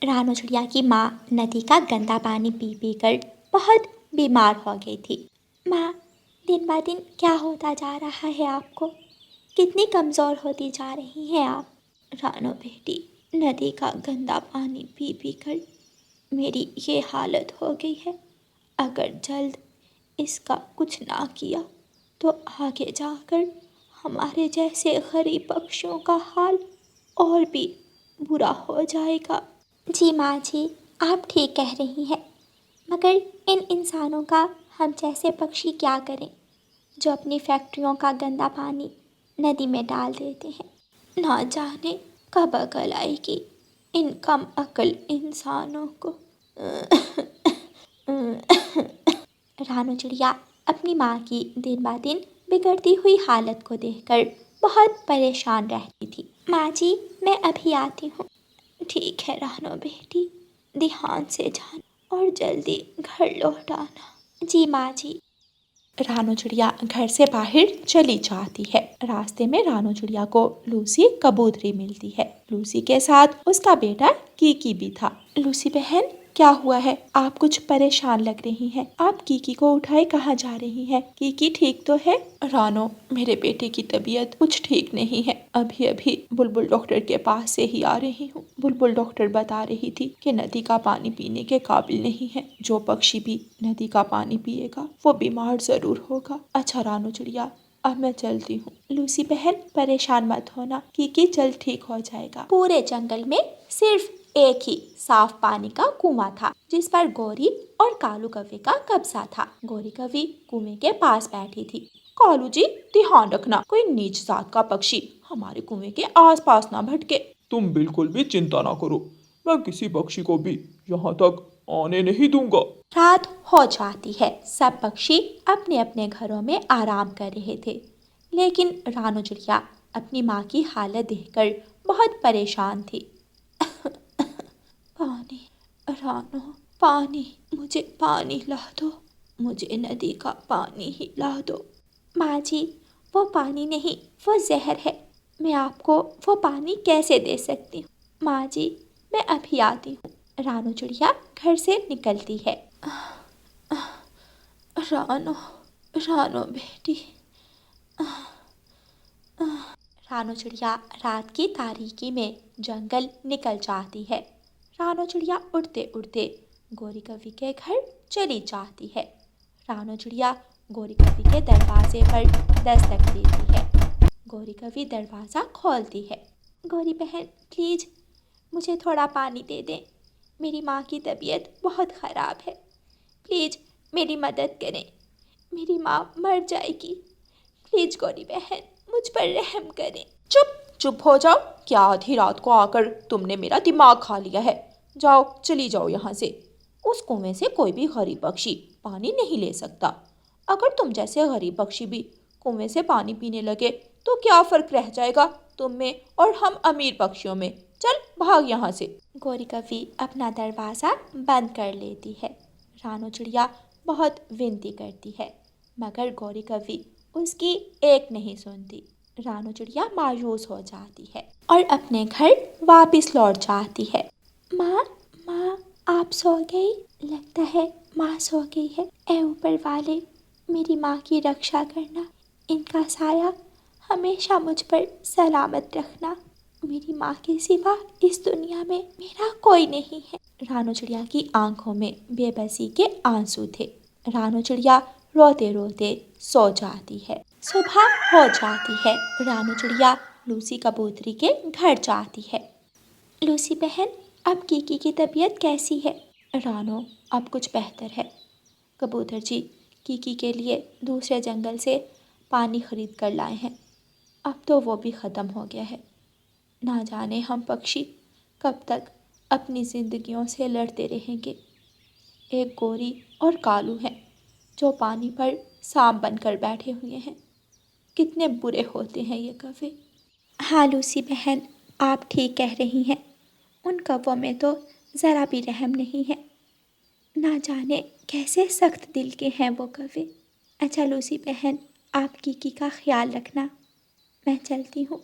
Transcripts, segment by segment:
रानू चिड़िया की माँ नदी का गंदा पानी पी पी कर बहुत बीमार हो गई थी। माँ, दिन ब दिन क्या होता जा रहा है आपको? कितनी कमज़ोर होती जा रही हैं आप। रानू बेटी, नदी का गंदा पानी पी पी कर मेरी ये हालत हो गई है। अगर जल्द इसका कुछ ना किया तो आगे जाकर हमारे जैसे गरीब पक्षियों का हाल और भी बुरा हो जाएगा। जी माँ जी, आप ठीक कह रही हैं, मगर इन इंसानों का हम जैसे पक्षी क्या करें जो अपनी फैक्ट्रियों का गंदा पानी नदी में डाल देते हैं। ना जाने कब अकल आएगी इन कम अकल इंसानों को। रानू चिड़िया अपनी माँ की दिन ब दिन बिगड़ती हुई हालत को देखकर बहुत परेशान रहती थी। माँ जी, मैं अभी आती हूँ। ठीक है रानू बेटी, ध्यान से जाना और जल्दी घर लौट आना। जी माँ जी। रानू चिड़िया घर से बाहर चली जाती है। रास्ते में रानू चिड़िया को लूसी कबूतरी मिलती है। लूसी के साथ उसका बेटा कीकी भी था। लूसी बहन, क्या हुआ है? आप कुछ परेशान लग रही हैं। आप कीकी को उठाए कहाँ जा रही हैं? कीकी ठीक तो है? रानो, मेरे बेटे की तबीयत कुछ ठीक नहीं है। अभी अभी बुलबुल डॉक्टर के पास से ही आ रही हूँ। बुलबुल डॉक्टर बता रही थी कि नदी का पानी पीने के काबिल नहीं है। जो पक्षी भी नदी का पानी पिएगा वो बीमार जरूर होगा। अच्छा रानू चिड़िया, अब मैं चलती हूँ। लूसी बहन, परेशान मत होना, कीकी जल्द ठीक हो जाएगा। पूरे जंगल में सिर्फ एक ही साफ पानी का कुआं था जिस पर गोरी और कालू कौवे का कब्जा था। गोरी कौवी कुएं के पास बैठी थी। कालू जी, ध्यान रखना कोई नीच जात का पक्षी हमारे कुएं के आसपास ना भटके। तुम बिल्कुल भी चिंता ना करो, मैं किसी पक्षी को भी यहाँ तक आने नहीं दूंगा। रात हो जाती है। सब पक्षी अपने अपने घरों में आराम कर रहे थे, लेकिन रानू चिड़िया अपनी माँ की हालत देखकर बहुत परेशान थी। पानी, रानो, पानी, मुझे पानी ला दो। मुझे नदी का पानी ही ला दो। माँ जी, वो पानी नहीं, वो जहर है। मैं आपको वो पानी कैसे दे सकती हूँ? माँ जी, मैं अभी आती हूँ। रानू चिड़िया घर से निकलती है। रानो, रानो बेटी। रानू चिड़िया रात की तारीकी में जंगल निकल जाती है। रानू चिड़िया उड़ते उड़ते गोरी कौवी के घर चली जाती है। रानू चिड़िया गोरी कौवी के दरवाजे पर दस्तक देती है। गोरी कौवी दरवाज़ा खोलती है। गोरी बहन, प्लीज़ मुझे थोड़ा पानी दे दें। मेरी माँ की तबीयत बहुत ख़राब है। प्लीज़ मेरी मदद करें, मेरी माँ मर जाएगी। प्लीज़ गोरी बहन, मुझ पर रहम करें। चुप चुप हो जाओ। क्या आधी रात को आकर तुमने मेरा दिमाग खा लिया है? जाओ, चली जाओ यहाँ से। उस कुएं से कोई भी गरीब पक्षी पानी नहीं ले सकता। अगर तुम जैसे गरीब पक्षी भी कुएं से पानी पीने लगे तो क्या फर्क रह जाएगा तुम में और हम अमीर पक्षियों में? चल भाग यहाँ से। गोरी कौवी अपना दरवाज़ा बंद कर लेती है। रानू चिड़िया बहुत विनती करती है, मगर गोरी कौवी उसकी एक नहीं सुनती। रानू चिड़िया मायूस हो जाती है और अपने घर वापस लौट जाती है। माँ, माँ, आप सो गई? लगता है माँ सो गई है। ऐ ऊपर वाले, मेरी माँ की रक्षा करना। इनका साया हमेशा मुझ पर सलामत रखना। मेरी माँ के सिवा इस दुनिया में मेरा कोई नहीं है। रानू चिड़िया की आंखों में बेबसी के आंसू थे। रानू चिड़िया रोते रोते सो जाती है। सुबह हो जाती है। रानू चिड़िया लूसी कबूतरी के घर जाती है। लूसी बहन, अब कीकी की तबीयत कैसी है? रानो, अब कुछ बेहतर है। कबूतर जी, कीकी के लिए दूसरे जंगल से पानी खरीद कर लाए हैं। अब तो वो भी ख़त्म हो गया है। ना जाने हम पक्षी कब तक अपनी ज़िंदगियों से लड़ते रहेंगे। एक गोरी और कालू हैं जो पानी पर सांप बनकर बैठे हुए हैं। कितने बुरे होते हैं ये कौवे। हाँ लूसी बहन, आप ठीक कह रही हैं। उन कौवों में तो ज़रा भी रहम नहीं है। ना जाने कैसे सख्त दिल के हैं वो कौवे। अच्छा लूसी बहन, आप कीकी का ख्याल रखना। मैं चलती हूँ।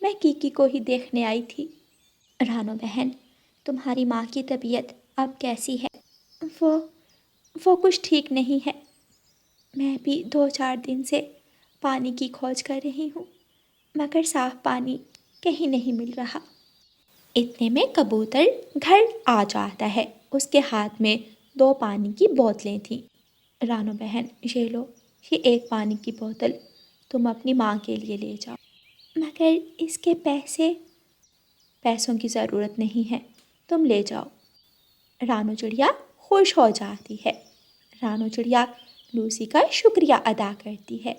मैं कीकी को ही देखने आई थी। रानो बहन, तुम्हारी माँ की तबीयत अब कैसी है? वो कुछ ठीक नहीं है। मैं भी 2-4 दिन से पानी की खोज कर रही हूँ, मगर साफ पानी कहीं नहीं मिल रहा। इतने में कबूतर घर आ जाता है। उसके हाथ में 2 पानी की बोतलें थीं। रानो बहन, ये लो, ये एक पानी की बोतल तुम अपनी माँ के लिए ले जाओ। मगर इसके पैसों की ज़रूरत नहीं है, तुम ले जाओ। रानो चिड़िया खुश हो जाती है। रानो चिड़िया लूसी का शुक्रिया अदा करती है।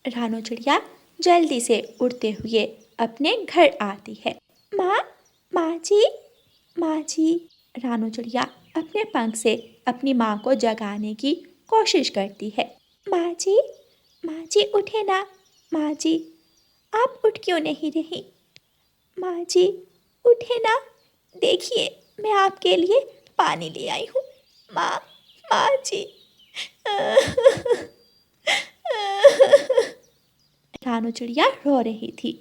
रानो चिड़िया जल्दी से उड़ते हुए अपने घर आती है। माँ, माँ जी, माँ जी। रानो चिड़िया अपने पंख से अपनी माँ को जगाने की कोशिश करती है। माँ जी उठे ना। माँ जी, आप उठ क्यों नहीं रही? माँ जी उठे ना, देखिए मैं आपके लिए पानी ले आई हूँ। माँ, माँ जी। रानो चिड़िया रो रही थी।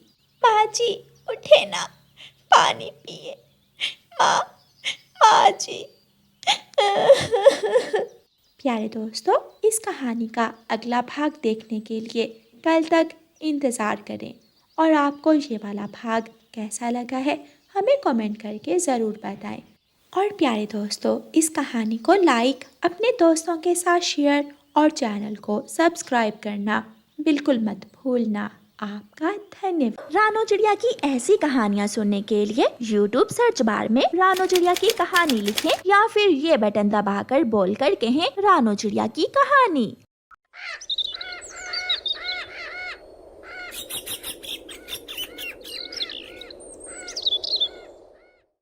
माँ जी उठे ना, पानी पिए। माँ, माँ जी। प्यारे दोस्तों, इस कहानी का अगला भाग देखने के लिए कल तक इंतज़ार करें। और आपको ये वाला भाग कैसा लगा है हमें कमेंट करके ज़रूर बताएं। और प्यारे दोस्तों, इस कहानी को लाइक, अपने दोस्तों के साथ शेयर और चैनल को सब्सक्राइब करना बिल्कुल मत भूलना। आपका धन्यवाद। रानो चिड़िया की ऐसी कहानियाँ सुनने के लिए YouTube सर्च बार में रानो चिड़िया की कहानी लिखें या फिर ये बटन दबाकर बोलकर कहें रानो चिड़िया की कहानी।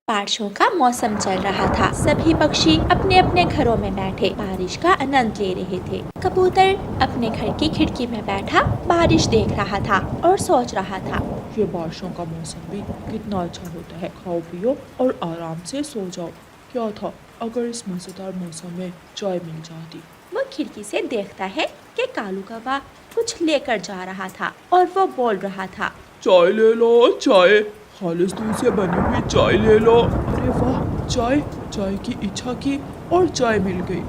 बारिशों का मौसम चल रहा था। सभी पक्षी अपने अपने घरों में बैठे बारिश का आनंद ले रहे थे। कबूतर अपने घर की खिड़की में बैठा बारिश देख रहा था और सोच रहा था, ये बारिशों का मौसम भी कितना अच्छा होता है। खाओ पियो और आराम से सो जाओ। क्या था अगर इस मजेदार मौसम में चाय मिल जाती। वो खिड़की से देखता है कि कालू कौवा कुछ लेकर जा रहा था और वो बोल रहा था, चाय ले लो, चाय, खालिस दूध से बनी हुई चाय ले लो। अरे वाह, चाय, चाय की इच्छा की और चाय मिल गई।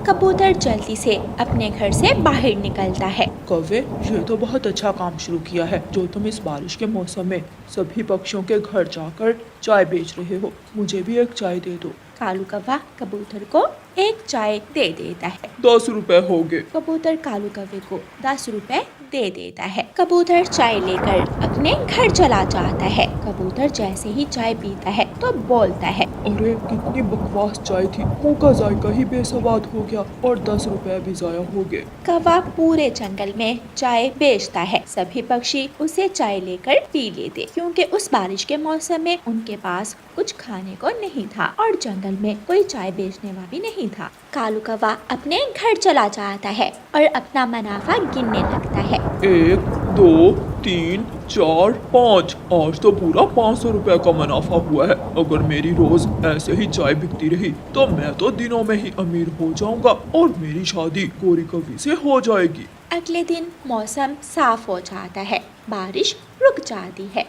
कबूतर जल्दी से अपने घर से बाहर निकलता है। कौवे, ये तो बहुत अच्छा काम शुरू किया है जो तुम इस बारिश के मौसम में सभी पक्षियों के घर जाकर चाय बेच रहे हो। मुझे भी एक चाय दे दो। कालू कौवा कबूतर को एक चाय दे देता है। 10 रुपए हो गए। कबूतर कालू कौवे को 10 रुपए दे देता है। कबूतर चाय लेकर अपने घर चला जाता है। कबूतर जैसे ही चाय पीता है तो बोलता है, अरे कितनी बकवास चाय थी, मुंह का जायका ही बेसवाद हो गया और 10 रुपए भी जाया हो गए। कौवा पूरे जंगल में चाय बेचता है। सभी पक्षी उसे चाय लेकर पी लेते क्योंकि उस बारिश के मौसम में उनके पास कुछ खाने को नहीं था और जंगल में कोई चाय बेचने वाला भी नहीं था। कालू कौवा अपने घर चला जाता है और अपना मुनाफा गिनने लगता है। 1, 2, 3, 4, 5, आज तो पूरा 500 रुपए का मुनाफा हुआ है। अगर मेरी रोज ऐसे ही चाय बिकती रही तो मैं तो दिनों में ही अमीर हो जाऊंगा और मेरी शादी गोरी कवि से हो जाएगी। अगले दिन मौसम साफ हो जाता है, बारिश रुक जाती है।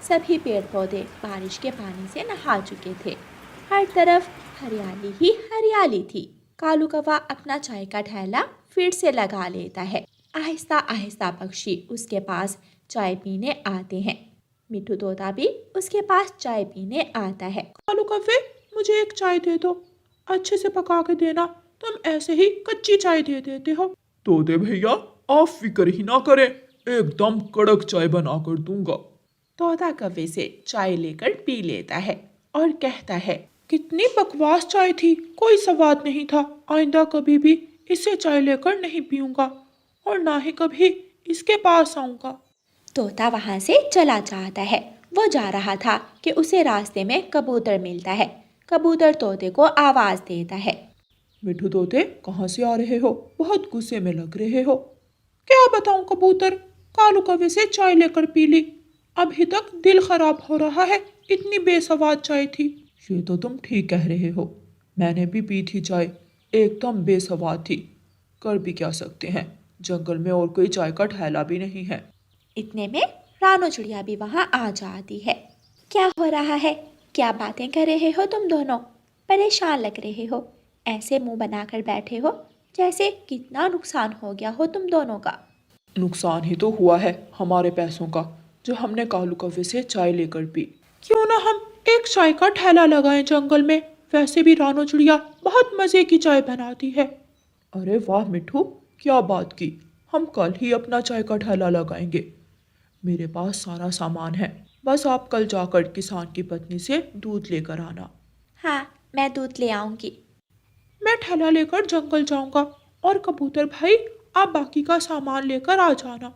सभी पेड़ पौधे बारिश के पानी से नहा चुके थे। हर तरफ हरियाली ही हरियाली थी। कालू कौवा अपना चाय का थैला फिर से लगा लेता है। आहिस्ता आहिस्ता पक्षी उसके पास चाय पीने आते हैं। मिठू तोता भी उसके पास चाय पीने आता है। कालू कौवे, मुझे एक चाय दे दो, अच्छे से पका के देना, तुम ऐसे ही कच्ची चाय दे देते हो। तोते भैया, आप फिक्र ही ना करें, एकदम कड़क चाय बना कर दूंगा। तोता कौवे से चाय लेकर पी लेता है और कहता है, कितनी बकवास चाय थी, कोई स्वाद नहीं था। आइंदा कभी भी इससे चाय लेकर नहीं पीऊंगा और ना ही कभी इसके पास आऊंगा। तोता वहां से चला जाता है। वो जा रहा था कि उसे रास्ते में कबूतर मिलता है। कबूतर तोते को आवाज देता है, मिठू तोते, कहाँ से आ रहे हो? बहुत गुस्से में लग रहे हो। क्या बताऊं कबूतर, कालू कौवे से चाय लेकर पी ली, अभी तक दिल खराब हो रहा है, इतनी बेसवाद चाय थी। ये तो तुम ठीक कह रहे हो, मैंने भी पी थी चाय, एकदम बेसवाद थी। कर भी क्या सकते हैं, जंगल में और कोई चाय का ठेला भी नहीं है। इतने में रानो चिड़िया भी वहां आ जाती है। क्या हो रहा है? क्या बातें कर रहे हो तुम दोनों? परेशान लग रहे हो। ऐसे मुंह बनाकर बैठे हो जैसे कितना नुकसान हो गया हो तुम दोनों का। नुकसान ही तो हुआ है हमारे पैसों का, जो हमने कालू कौवे से चाय लेकर पी। क्यों ना हम एक चाय का ठेला लगाएं जंगल में। वैसे भी रानो चिड़िया बहुत मजे की चाय बनाती है। अरे वाह मिठू, क्या बात की। हम कल ही अपना चाय का ठेला लगाएंगे। मेरे पास सारा सामान है, बस आप कल जाकर किसान की पत्नी से दूध लेकर आना। हाँ, मैं दूध ले आऊंगी। मैं ठेला लेकर जंगल जाऊंगा और कबूतर भाई आप बाकी का सामान लेकर आ जाना।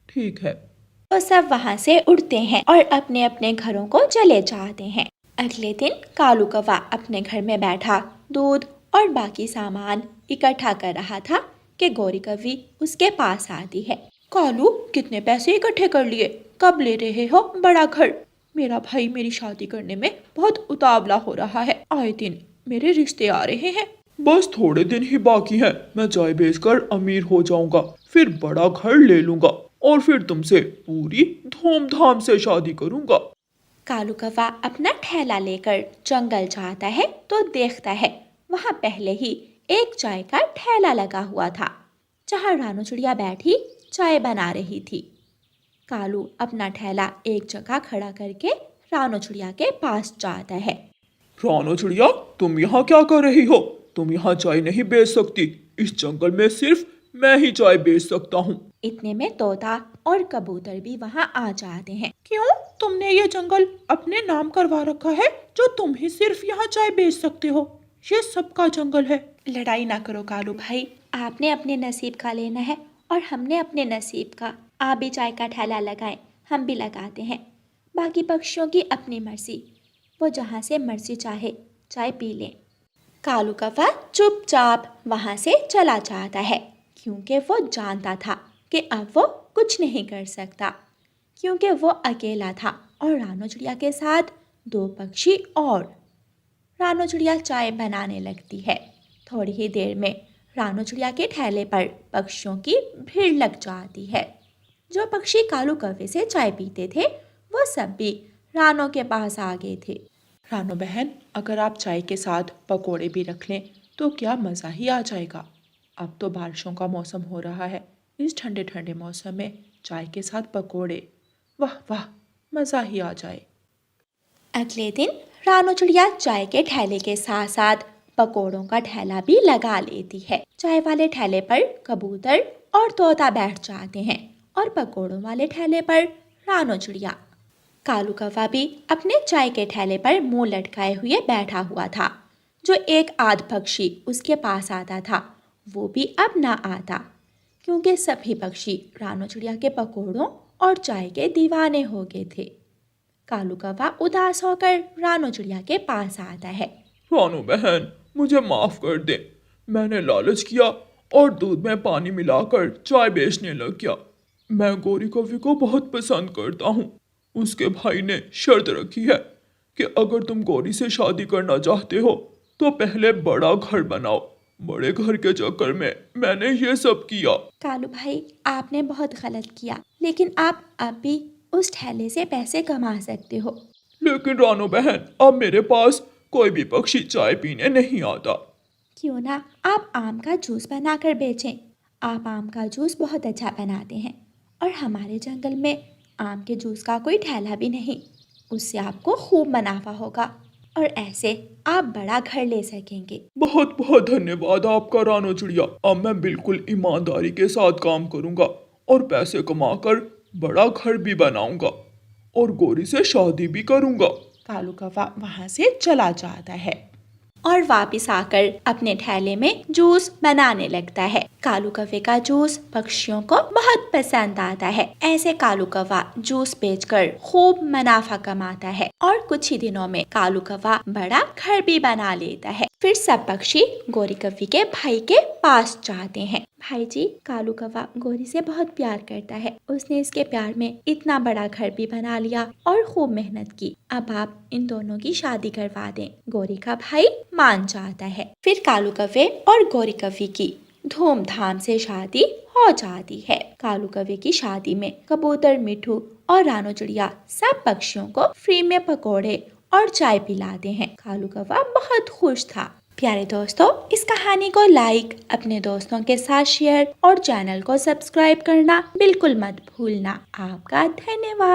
ठीक है। तो सब वहां से उड़ते हैं और अपने अपने घरों को चले जाते हैं। अगले दिन कालू कौवा अपने घर में बैठा दूध और बाकी सामान इकट्ठा कर रहा था कि गौरी कौवी उसके पास आती है। कालू, कितने पैसे इकट्ठे कर लिए? कब ले रहे हो बड़ा घर? मेरा भाई मेरी शादी करने में बहुत उतावला हो रहा है। आए दिन मेरे रिश्ते आ रहे हैं। बस थोड़े दिन ही बाकी हैं। मैं चाय बेचकर अमीर हो जाऊंगा, फिर बड़ा घर ले लूंगा और फिर तुमसे पूरी धूमधाम से शादी करूंगा। कालू कौवा अपना ठेला लेकर जंगल जाता है तो देखता है वहां पहले ही एक चाय का ठेला लगा हुआ था, जहां रानू चिड़िया बैठी चाय बना रही थी। कालू अपना ठेला एक जगह खड़ा करके रानू चिड़िया के पास जाता है। रानो चिड़िया, तुम यहाँ क्या कर रही हो? तुम यहाँ चाय नहीं बेच सकती। इस जंगल में सिर्फ मैं ही चाय बेच सकता हूँ। इतने में तोता और कबूतर भी वहां आ जाते हैं। क्यों? तुमने ये जंगल अपने नाम करवा रखा है, जो तुम ही सिर्फ यहाँ चाय बेच सकते हो? ये सबका जंगल है। लड़ाई ना करो कालू भाई, आपने अपने नसीब का लेना है और हमने अपने नसीब का। आप भी चाय का ठेला लगाएं, हम भी लगाते हैं। बाकी पक्षियों की अपनी मर्जी, वो जहाँ से मर्जी चाहे चाय पी लें। कालू कौवा चुपचाप वहाँ से चला जाता है, क्योंकि वो जानता था कि अब वो कुछ नहीं कर सकता, क्योंकि वो अकेला था और रानो चिड़िया के साथ दो पक्षी और। रानो चिड़िया चाय बनाने लगती है। थोड़ी ही देर में रानो चिड़िया के ठेले पर पक्षियों की भीड़ लग जाती है। जो पक्षी कालू कौवे से चाय पीते थे वो सब भी रानो के पास आ गए थे। रानो बहन, अगर आप चाय के साथ पकोड़े भी रख लें तो क्या मज़ा ही आ जाएगा। अब तो बारिशों का मौसम हो रहा है। इस ठंडे ठंडे मौसम में चाय के साथ पकोड़े, वाह वाह, मज़ा ही आ जाए। अगले दिन रानो चिड़िया चाय के ठेले के साथ साथ पकोड़ों का ठेला भी लगा लेती है। चाय वाले ठेले पर कबूतर और तोता बैठ जाते हैं और पकोड़ों वाले ठेले पर रानो चिड़िया। कालू कौवा भी अपने चाय के ठेले पर मुंह लटकाए हुए बैठा हुआ था। जो एक आध पक्षी उसके पास आता था वो भी अब ना आता, क्योंकि सभी पक्षी रानो चिड़िया के पकोड़ों और चाय के दीवाने हो गए थे। कालू कौवा उदास होकर रानो चिड़िया के पास आता है। रानो बहन, मुझे माफ कर दे। मैंने लालच किया और दूध में पानी मिलाकर चाय बेचने लग गया। मैं गौरी कौवे को बहुत पसंद करता हूँ। उसके भाई ने शर्त रखी है कि अगर तुम गौरी से शादी करना चाहते हो तो पहले बड़ा घर बनाओ। बड़े घर के चक्कर में मैंने ये सब किया। कालू भाई, आपने बहुत गलत किया, लेकिन आप अब भी उस ठेले से पैसे कमा सकते हो। लेकिन रानो बहन, अब मेरे पास कोई भी पक्षी चाय पीने नहीं आता। क्यों ना आप आम का जूस बनाकर बेचें। आप आम का जूस बहुत अच्छा बनाते हैं और हमारे जंगल में आम के जूस का कोई ठेला भी नहीं। उससे आपको खूब मुनाफा होगा और ऐसे आप बड़ा घर ले सकेंगे। बहुत बहुत धन्यवाद आपका रानो चिड़िया। अब मैं बिल्कुल ईमानदारी के साथ काम करूंगा और पैसे कमाकर बड़ा घर भी बनाऊंगा और गौरी से शादी भी करूंगा। कालू कौवा वहां से चला जाता है और वापस आकर अपने ठेले में जूस बनाने लगता है। कालू कौवे का जूस पक्षियों को बहुत पसंद आता है। ऐसे कालू कौवा जूस बेचकर खूब मुनाफा कमाता है और कुछ ही दिनों में कालू कौवा बड़ा घर भी बना लेता है। फिर सब पक्षी गौरी कौवी के भाई के पास जाते हैं। भाई जी, कालू कौवा गौरी से बहुत प्यार करता है। उसने इसके प्यार में इतना बड़ा घर भी बना लिया और खूब मेहनत की। अब आप इन दोनों की शादी करवा दें। गौरी का भाई मान जाता है। फिर कालू कौवे और गौरी कौवी की धूमधाम से शादी हो जाती है। कालू कौवे की शादी में कबूतर, मिठू और रानो चिड़िया सब पक्षियों को फ्री में पकोड़े और चाय पिलाते हैं। कालू कौवा बहुत खुश था। प्यारे दोस्तों, इस कहानी को लाइक, अपने दोस्तों के साथ शेयर और चैनल को सब्सक्राइब करना बिल्कुल मत भूलना। आपका धन्यवाद।